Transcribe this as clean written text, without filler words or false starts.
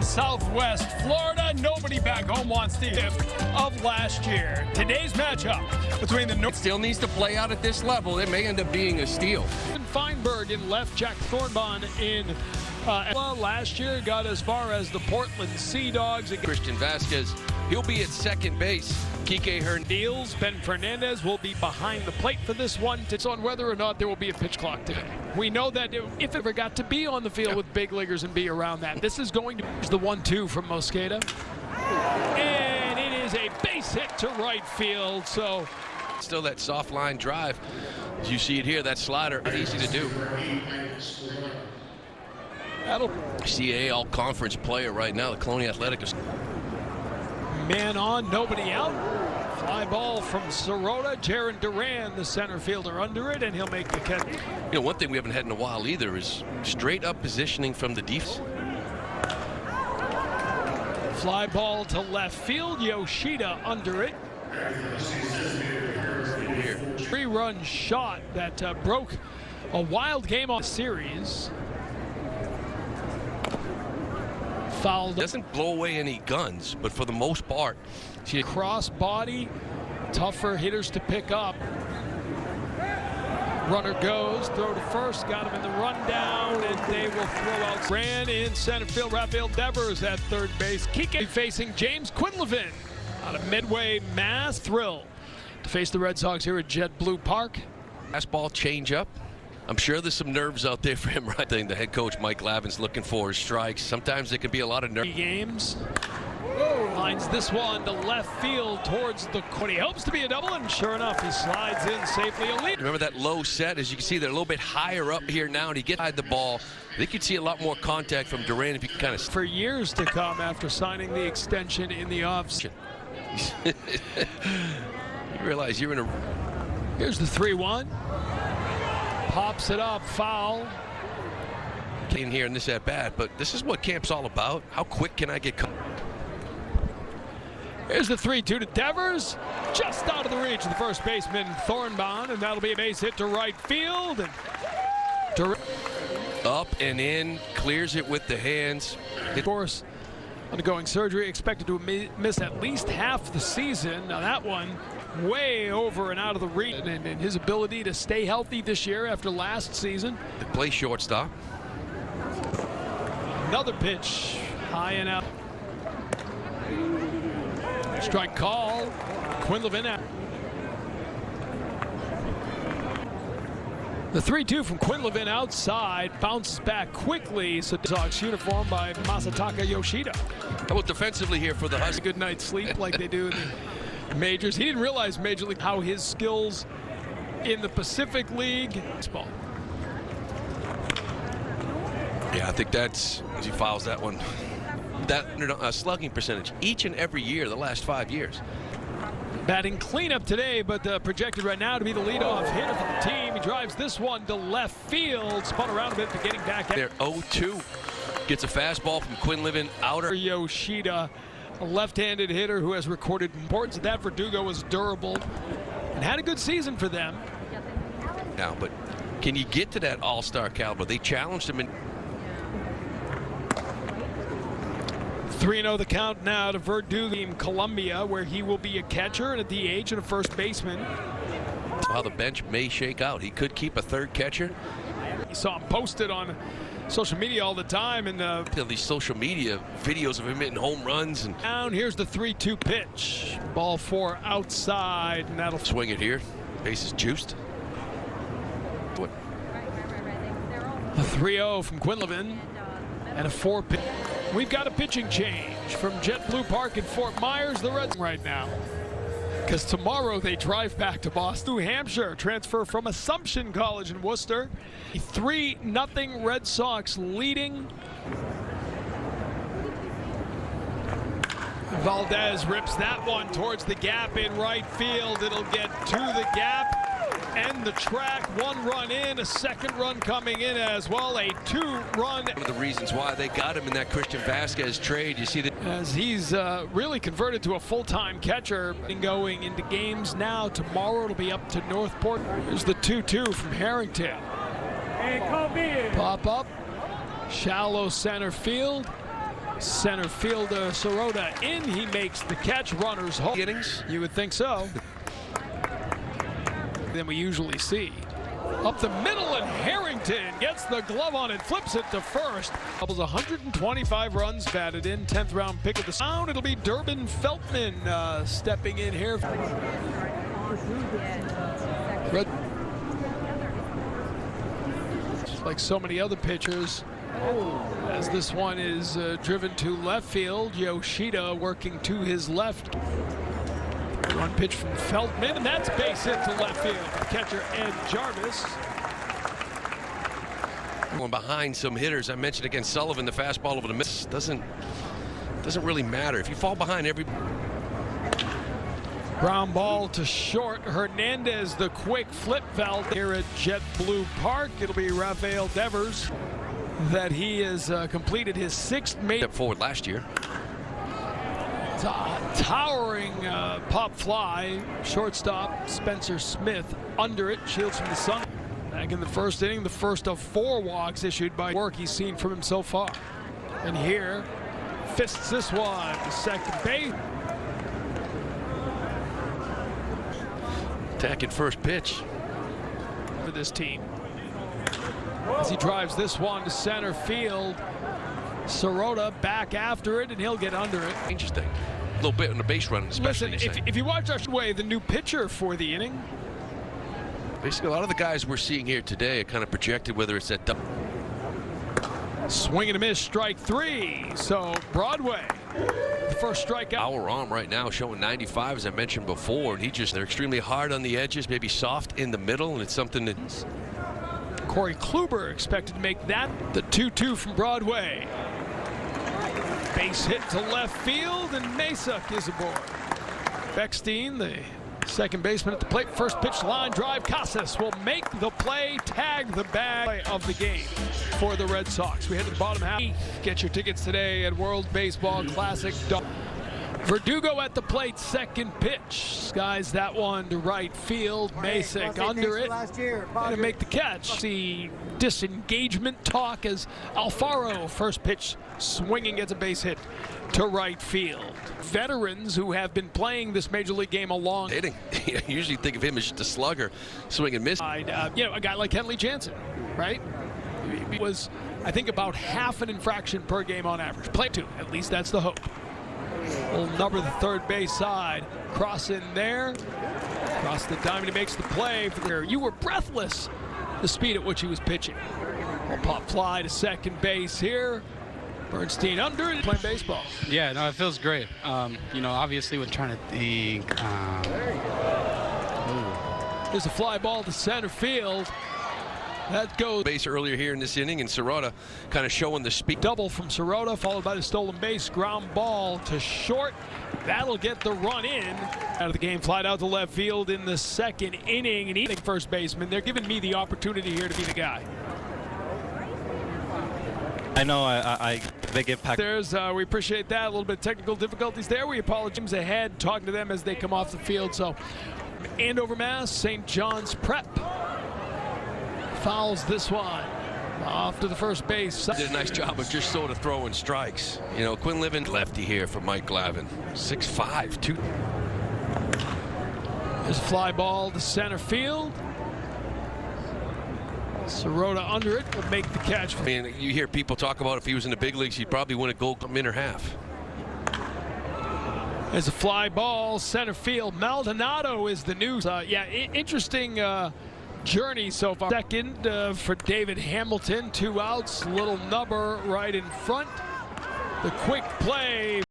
Southwest Florida. Nobody back home wants the gift of last year. Today's matchup between the North still needs to play out at this level. It may end up being a steal. Feinberg in left, Jack Thornbon in last year got as far as the Portland Sea Dogs. Christian Vasquez, he'll be at second base. Kike Hernandez, Ben Fernandez will be behind the plate for this one. It's on whether or not there will be a pitch clock today. We know that if it ever got to be on the field with big leaguers and be around that, this is going to be the 1-2 from Mosqueda. And it is a base hit to right field. So still that soft line drive. As you see it here, that slider, easy to do. CAA all-conference player right now, the Colonial Athletic. Man on, nobody out. Fly ball from Sirota. Jaron Duran, the center fielder, under it, and he'll make the catch. You know, one thing we haven't had in a while either is straight up positioning from the defense. Fly ball to left field. Yoshida under it. Three-run shot that broke a wild game on the series. Fouled. Doesn't blow away any guns, but for the most part, cross body, tougher hitters to pick up. Runner goes, throw to first, got him in the rundown, and they will throw out. Ran in center field. Rafael Devers at third base. Kike facing James Quinlivan out of Midway, Mass. Thrill to face the Red Sox here at JetBlue Park. Fastball changeup. I'm sure there's some nerves out there for him, right? The head coach, Mike Lavin's looking for his strikes. Sometimes there can be a lot of nerves. Games. Lines this one to left field towards the corner. He hopes to be a double, and sure enough, he slides in safely. Remember that low set? As you can see, they're a little bit higher up here now, and he gets behind the ball. I think you'd see a lot more contact from Duran if you can kind of... For years to come after signing the extension in the offseason. You realize you're in a... Here's the 3-1. Pops it up, foul. In here in this at bat, but this is what camp's all about. How quick can I get? Here's the 3-2 to Devers, just out of the reach of the first baseman Thornbon, and that'll be a base hit to right field. And up and in, clears it with the hands. Of course, undergoing surgery, expected to miss at least half the season. Now that one way over and out of the reach, and his ability to stay healthy this year after last season. To play shortstop. Another pitch, high and out. Strike call. Quinlivan out. The 3-2 from Quinlivan outside, bounces back quickly. So Sox uniform by Masataka Yoshida. How about defensively here for the Huskies? Good night's sleep like they do in the majors. He didn't realize Major League how his skills in the Pacific League. Yeah, I think that's, as he fouls that one, that slugging percentage each and every year the last 5 years. Batting cleanup today, but projected right now to be the leadoff hitter for the team. He drives this one to left field, spun around a bit, but getting back. There, 0-2. Gets a fastball from Quinlivan, outer. Yoshida, a left-handed hitter who has recorded importance of that. Verdugo was durable and had a good season for them. Now, but can you get to that all-star caliber? They challenged him in. 3-0 the count now to Verdugo in Columbia, where he will be a catcher and a DH and a first baseman. How the bench may shake out. He could keep a third catcher. You saw him posted on social media all the time, and these social media videos of him hitting home runs. And down here's the 3-2 pitch. Ball 4 outside, and that'll swing it here. Base is juiced. What? The 3-0 from Quinlivan and a 4 pitch. We've got a pitching change from JetBlue Park in Fort Myers, the Reds right now. Because tomorrow they drive back to Boston, New Hampshire, transfer from Assumption College in Worcester. 3-0 Red Sox leading. Valdez rips that one towards the gap in right field. It'll get to the gap and the track. 1 run in, a second run coming in as well. A 2-run. One of the reasons why they got him in that Christian Vasquez trade. You see that as he's really converted to a full-time catcher and going into games now. Tomorrow it'll be up to Northport. Here's the 2-2 from Harrington. Pop up, shallow center field. Center fielder Sirota in. He makes the catch. Runners home. Innings. You would think so. Than we usually see. Up the middle, and Harrington gets the glove on it, flips it to first. Doubles 125 runs batted in. 10th round pick of the sound. It'll be Durbin Feltman stepping in here. Red. Like so many other pitchers, as this one is driven to left field. Yoshida working to his left. One pitch from Feldman, and that's base hit to left field. Catcher Ed Jarvis. Going behind some hitters. I mentioned against Sullivan, the fastball over the miss doesn't really matter. If you fall behind every ground ball to short. Hernandez, the quick flip valve here at JetBlue Park. It'll be Rafael Devers that he has completed his 6th major. Step forward last year. Towering pop fly. Shortstop Spencer Smith under it. Shields from the sun. Back in the first inning, the first of 4 walks issued by work he's seen from him so far. And here, fists this one to second base. Attacking first pitch For this team. As he drives this one to center field. Sirota back after it, and he'll get under it. Interesting. A little bit on the base run, especially. Listen, if you watch our way, the new pitcher for the inning. Basically, a lot of the guys we're seeing here today are kind of projected, whether it's at double. Swing and a miss, strike 3. So Broadway, the first strikeout. Our arm right now showing 95, as I mentioned before, and they're extremely hard on the edges, maybe soft in the middle, and it's something that. Corey Kluber expected to make that. The 2-2 from Broadway. Base hit to left field, and Masuk is aboard. Beckstein, the second baseman at the plate. First pitch, line drive. Casas will make the play, tag the bag of the game for the Red Sox. We head to the bottom half. Get your tickets today at World Baseball Classic. Verdugo at the plate, second pitch. Skies that one to right field. Masuk under it. And to make the catch. See disengagement talk as Alfaro, first pitch, swinging, gets a base hit to right field. Veterans who have been playing this major league game along. Hitting. You usually think of him as just a slugger, swing and miss. You know, a guy like Kenley Jansen, right? He was, I think, about half an infraction per game on average. Play 2, at least that's the hope. Will number the third base side. Cross in there. Cross the diamond. He makes the play. You were breathless, the speed at which he was pitching. Will pop fly to second base here. Bernstein under it, playing baseball. Yeah, no, it feels great. You know, obviously we're trying to think. There's a fly ball to center field. That goes base earlier here in this inning, and Sirota kind of showing the speed. Double from Sirota, followed by the stolen base. Ground ball to short. That'll get the run in. Out of the game, flied out to left field in the second inning. And eating first baseman, they're giving me the opportunity here to be the guy. I know they give pack. We appreciate that. A little bit of technical difficulties there. We apologize ahead, talking to them as they come off the field. So, Andover, Mass, St. John's Prep fouls this one off to the first base. Did a nice job of just sort of throwing strikes. You know, Quinn lefty here for Mike Glavin. 6'5", 2. There's a fly ball to center field. Sirota under it will make the catch. I mean, you hear people talk about if he was in the big leagues, he'd probably win a gold minute or half. There's a fly ball, center field. Maldonado is the news. Interesting journey so far. Second for David Hamilton. 2 outs. Little nubber right in front. The quick play.